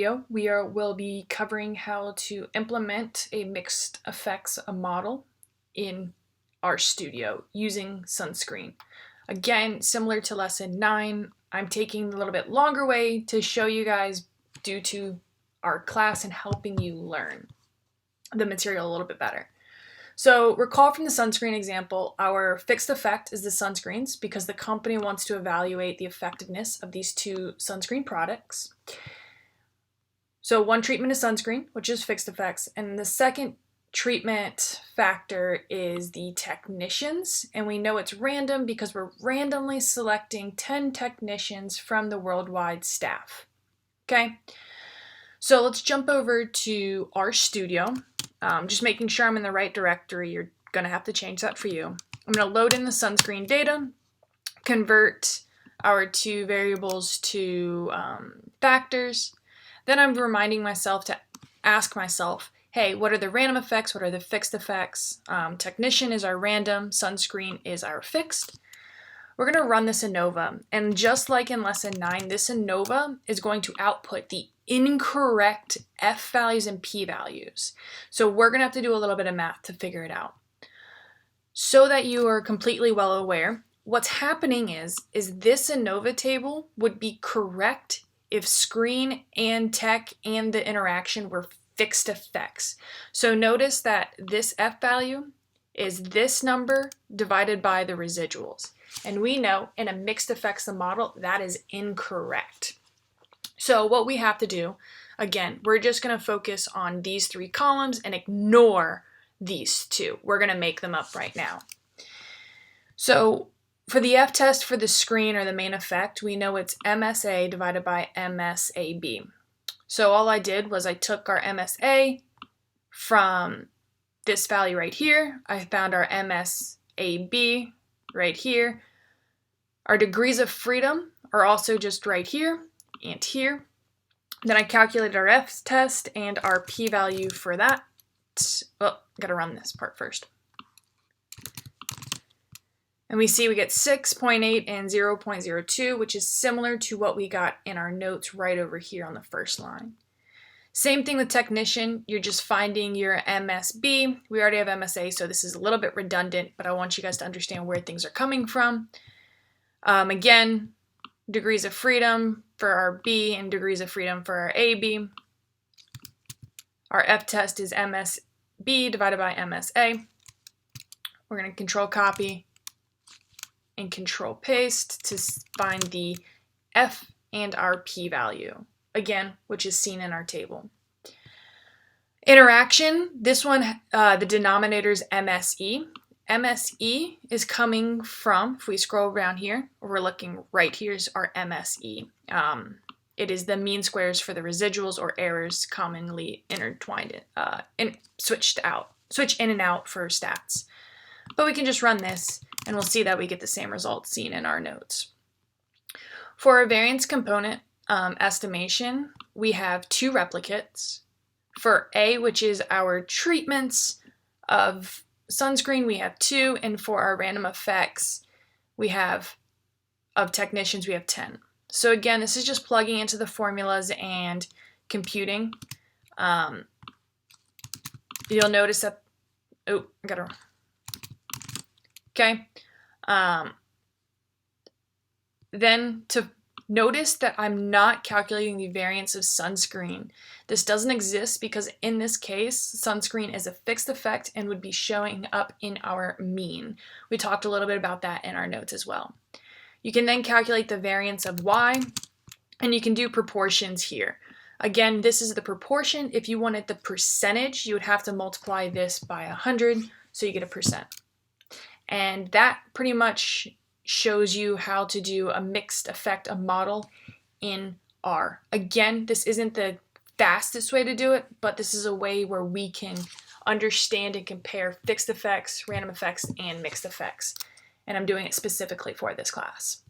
video, will be covering how to implement a mixed effects model in Rstudio using sunscreen. Again, similar to lesson 9, I'm taking a little bit longer way to show you guys due to our class and helping you learn the material a little bit better. So recall from the sunscreen example, our fixed effect is the sunscreens because the company wants to evaluate the effectiveness of these two sunscreen products. So one treatment is sunscreen, which is fixed effects, and the second treatment factor is the technicians, and we know it's random because we're randomly selecting 10 technicians from the worldwide staff. Okay, so let's jump over to Rstudio. Just making sure I'm in the right directory. You're going to have to change that for you. I'm going to load in the sunscreen data, convert our two variables to factors. Then I'm reminding myself to ask myself, hey, what are the random effects? What are the fixed effects? Technician is our random, sunscreen is our fixed. We're going to run this ANOVA, and just like in lesson 9, this ANOVA is going to output the incorrect F values and P values. So we're going to have to do a little bit of math to figure it out. So that you are completely well aware, what's happening is this ANOVA table would be correct if screen and tech and the interaction were fixed effects. So notice that this F value is this number divided by the residuals. And we know in a mixed effects model, that is incorrect. So what we have to do, again, we're just going to focus on these 3 columns and ignore these 2. We're going to make them up right now. So for the F test for the screen or the main effect, we know it's MSA divided by MSAB. So all I did was I took our MSA from this value right here. I found our MSAB right here. Our degrees of freedom are also just right here and here. Then I calculated our F test and our P value for that. Well, gotta run this part first. And we see we get 6.8 and 0.02, which is similar to what we got in our notes right over here on the first line. Same thing with technician, you're just finding your MSB. We already have MSA, so this is a little bit redundant, but I want you guys to understand where things are coming from. Again, degrees of freedom for our B and degrees of freedom for our AB. Our F test is MSB divided by MSA. We're going to control copy and control paste to find the F and our P value, again, which is seen in our table. Interaction, this one, the denominator is MSE. MSE is coming from, if we scroll down here, we're looking right here is our MSE. It is the mean squares for the residuals or errors commonly intertwined, switch in and out for stats. But we can just run this and we'll see that we get the same results seen in our notes. For our variance component estimation, we have 2 replicates. For A, which is our treatments of sunscreen, we have 2, and for our random effects, we have, of technicians, we have 10. So again, this is just plugging into the formulas and computing. You'll notice that, okay. Then to notice that I'm not calculating the variance of sunscreen. This doesn't exist because in this case, sunscreen is a fixed effect and would be showing up in our mean. We talked a little bit about that in our notes as well. You can then calculate the variance of Y, and you can do proportions here. Again, this is the proportion. If you wanted the percentage, you would have to multiply this by 100, so you get a percent. And that pretty much shows you how to do a mixed effect, a model in R. Again, this isn't the fastest way to do it, but this is a way where we can understand and compare fixed effects, random effects, and mixed effects. And I'm doing it specifically for this class.